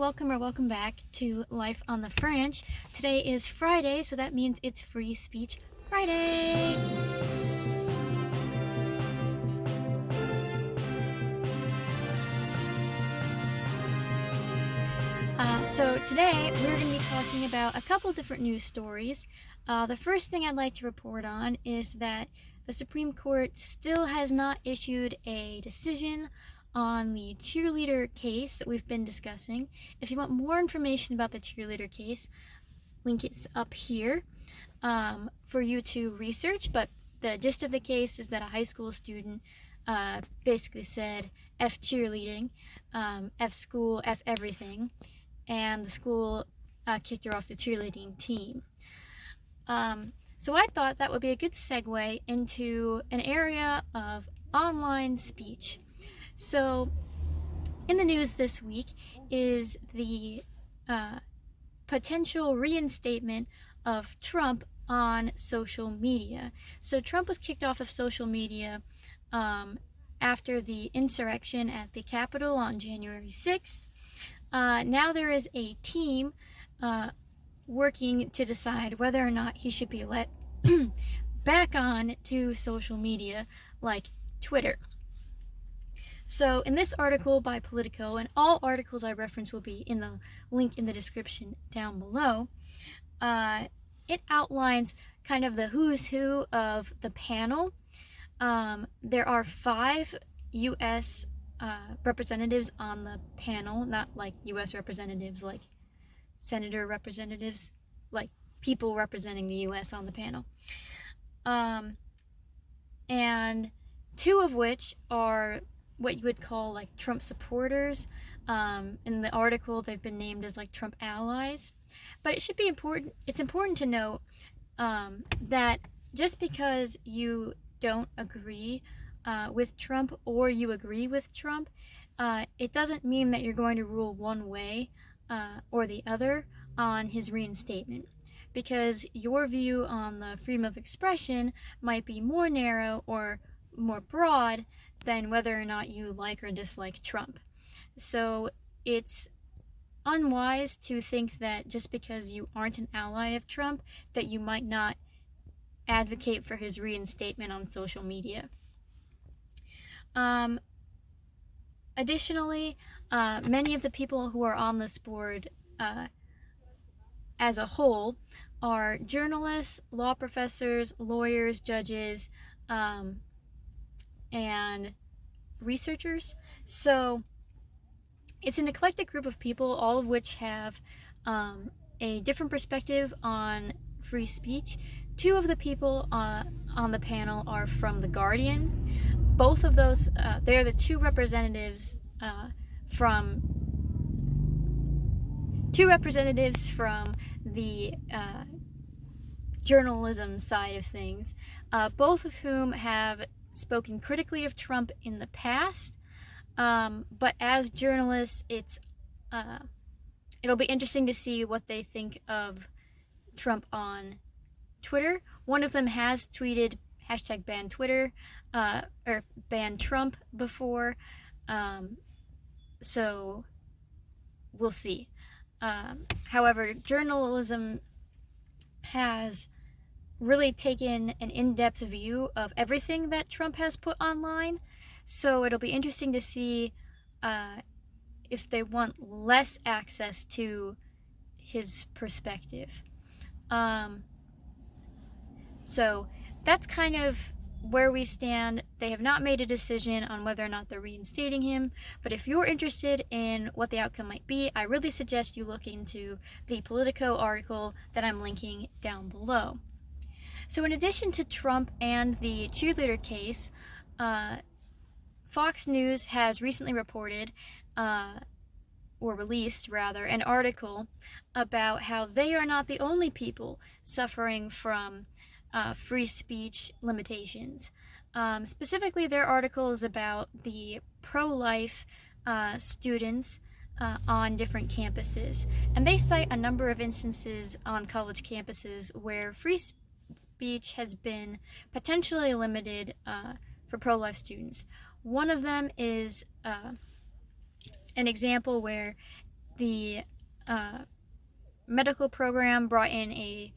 welcome or welcome back to Life on the Fringe. Today is Friday, so that means it's Free Speech Friday. So today we're going to be talking about a couple different news stories. The first thing I'd like to report on is that the Supreme Court still has not issued a decision on the cheerleader case that we've been discussing. If you want more information about the cheerleader case, link is up here for you to research, but the gist of the case is that a high school student basically said F cheerleading, F school, F everything, and the school kicked her off the cheerleading team. So I thought that would be a good segue into an area of online speech. So in the news this week is the potential reinstatement of Trump on social media. So Trump was kicked off of social media after the insurrection at the Capitol on January 6th. Now there is a team working to decide whether or not he should be let back on to social media like Twitter. So in this article by Politico, and all articles I reference will be in the link in the description down below, it outlines kind of the who's who of the panel. There are 5 U.S. Representatives on the panel, not like U.S. representatives like senator representatives, like people representing the U.S. on the panel. And 2 of which are what you would call like Trump supporters. In the article, they've been named as like Trump allies. But it should be important. It's important to note that just because you don't agree with Trump or you agree with Trump, it doesn't mean that you're going to rule one way or the other on his reinstatement, because your view on the freedom of expression might be more narrow or more broad than whether or not you like or dislike Trump. So it's unwise to think that just because you aren't an ally of Trump that you might not advocate for his reinstatement on social media. Additionally, many of the people who are on this board as a whole are journalists, law professors, lawyers, judges, and researchers. So it's an eclectic group of people, all of which have a different perspective on free speech. 2 of the people on the panel are from The Guardian. Both of those, they're the 2 representatives from the journalism side of things, both of whom have spoken critically of Trump in the past, but as journalists, it'll be interesting to see what they think of Trump on Twitter. One of them has tweeted #ban Twitter or ban Trump before, so we'll see. However, journalism has really taken an in-depth view of everything that Trump has put online, so it'll be interesting to see if they want less access to his perspective. So that's kind of where we stand. They have not made a decision on whether or not they're reinstating him, but if you're interested in what the outcome might be, I really suggest you look into the Politico article that I'm linking down below. So in addition to Trump and the cheerleader case, Fox News has recently reported, or released rather, an article about how they are not the only people suffering from free speech limitations. Specifically, their article is about the ProLife students on different campuses, and they cite a number of instances on college campuses where free speech has been potentially limited for pro-life students. One of them is an example where the medical program brought in a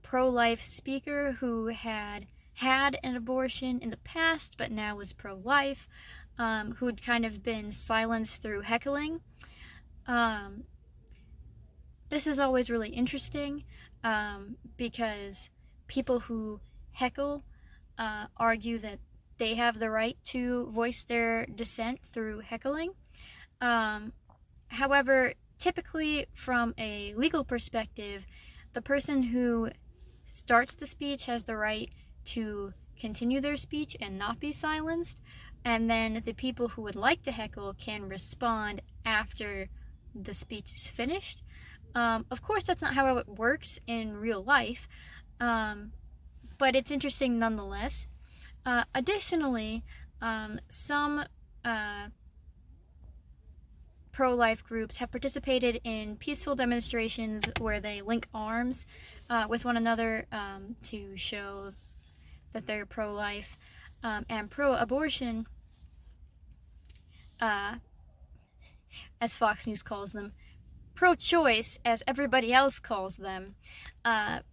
pro-life speaker who had an abortion in the past but now was pro-life, who'd kind of been silenced through heckling. This is always really interesting because people who heckle argue that they have the right to voice their dissent through heckling. However, typically from a legal perspective, the person who starts the speech has the right to continue their speech and not be silenced, and then the people who would like to heckle can respond after the speech is finished. Of course, that's not how it works in real life, but it's interesting nonetheless. Additionally, some pro-life groups have participated in peaceful demonstrations where they link arms with one another to show that they're pro-life and pro-abortion, as Fox News calls them, pro-choice as everybody else calls them.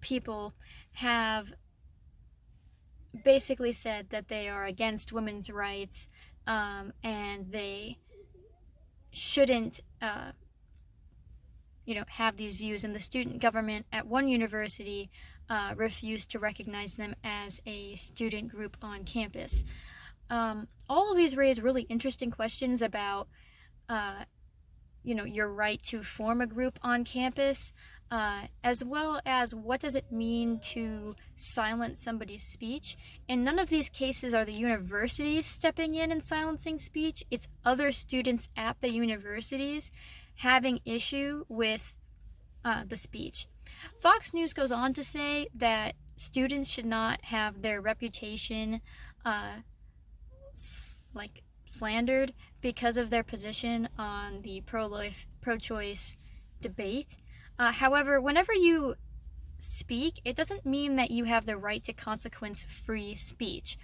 People have basically said that they are against women's rights and they shouldn't have these views, and the student government at one university refused to recognize them as a student group on campus. All of these raise really interesting questions about your right to form a group on campus, as well as what does it mean to silence somebody's speech. In none of these cases are the universities stepping in and silencing speech. It's other students at the universities having issue with the speech. Fox News goes on to say that students should not have their reputation slandered because of their position on the pro-life, pro-choice debate. However, whenever you speak, it doesn't mean that you have the right to consequence-free speech.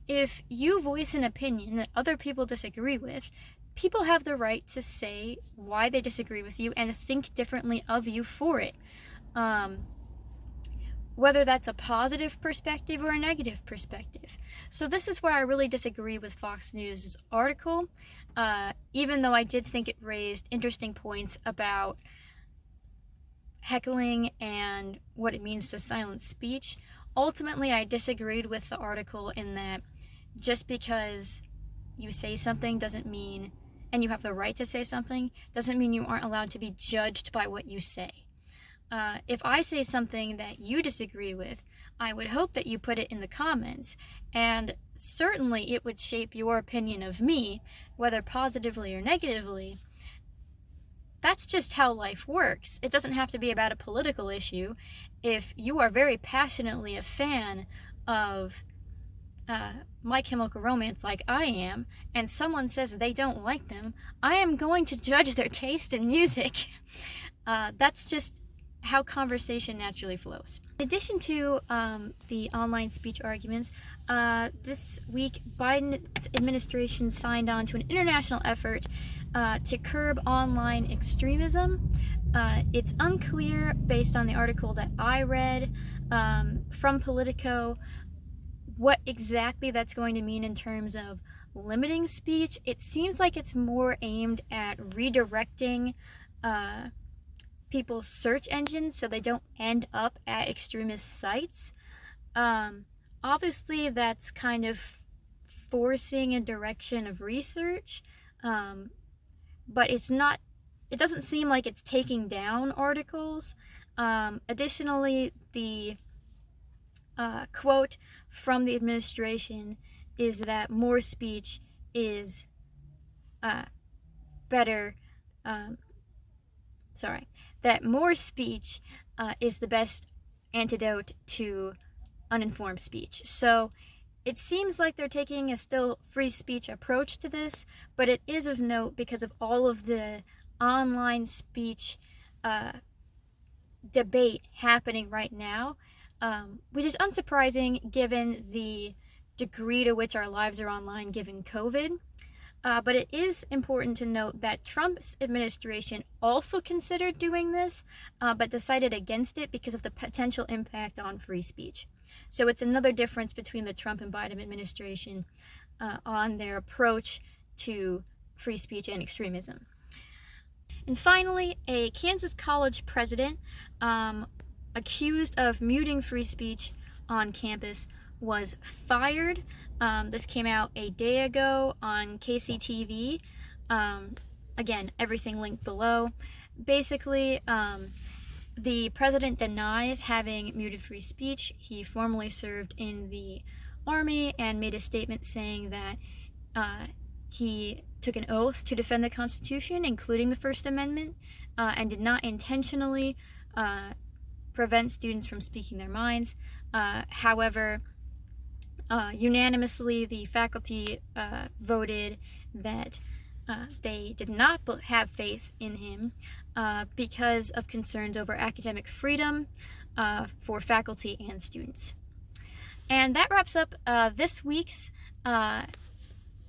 If you voice an opinion that other people disagree with, people have the right to say why they disagree with you and think differently of you for it. Whether that's a positive perspective or a negative perspective. So this is where I really disagree with Fox News' article, even though I did think it raised interesting points about heckling and what it means to silence speech. Ultimately, I disagreed with the article in that just because you say something doesn't mean, and you have the right to say something, doesn't mean you aren't allowed to be judged by what you say. If I say something that you disagree with, I would hope that you put it in the comments, and certainly it would shape your opinion of me, whether positively or negatively. That's just how life works. It doesn't have to be about a political issue. If you are very passionately a fan of My Chemical Romance like I am, and someone says they don't like them, I am going to judge their taste in music. That's just how conversation naturally flows. In addition to the online speech arguments, this week Biden's administration signed on to an international effort to curb online extremism. It's unclear, based on the article that I read from Politico, what exactly that's going to mean in terms of limiting speech. It seems like it's more aimed at redirecting people's search engines so they don't end up at extremist sites. Obviously, that's kind of forcing a direction of research, but it doesn't seem like it's taking down articles. Additionally, the quote from the administration is that more speech is better. That more speech is the best antidote to uninformed speech. So it seems like they're taking a still free speech approach to this, but it is of note because of all of the online speech debate happening right now, which is unsurprising given the degree to which our lives are online given COVID. But it is important to note that Trump's administration also considered doing this, but decided against it because of the potential impact on free speech. So it's another difference between the Trump and Biden administration on their approach to free speech and extremism. And finally, a Kansas college president accused of muting free speech on campus was fired. This came out a day ago on KCTV. Again, everything linked below. Basically, the president denies having muted free speech. He formerly served in the Army and made a statement saying that he took an oath to defend the Constitution, including the First Amendment, and did not intentionally prevent students from speaking their minds. However, unanimously, the faculty voted that they did not have faith in him because of concerns over academic freedom for faculty and students. And that wraps up this week's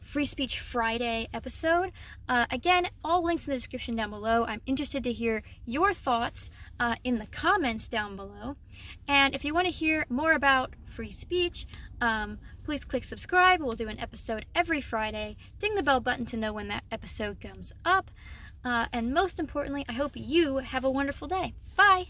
Free Speech Friday episode. Again, all links in the description down below. I'm interested to hear your thoughts in the comments down below. And if you want to hear more about free speech, please click subscribe. We'll do an episode every Friday. Ding the bell button to know when that episode comes up. And most importantly, I hope you have a wonderful day. Bye!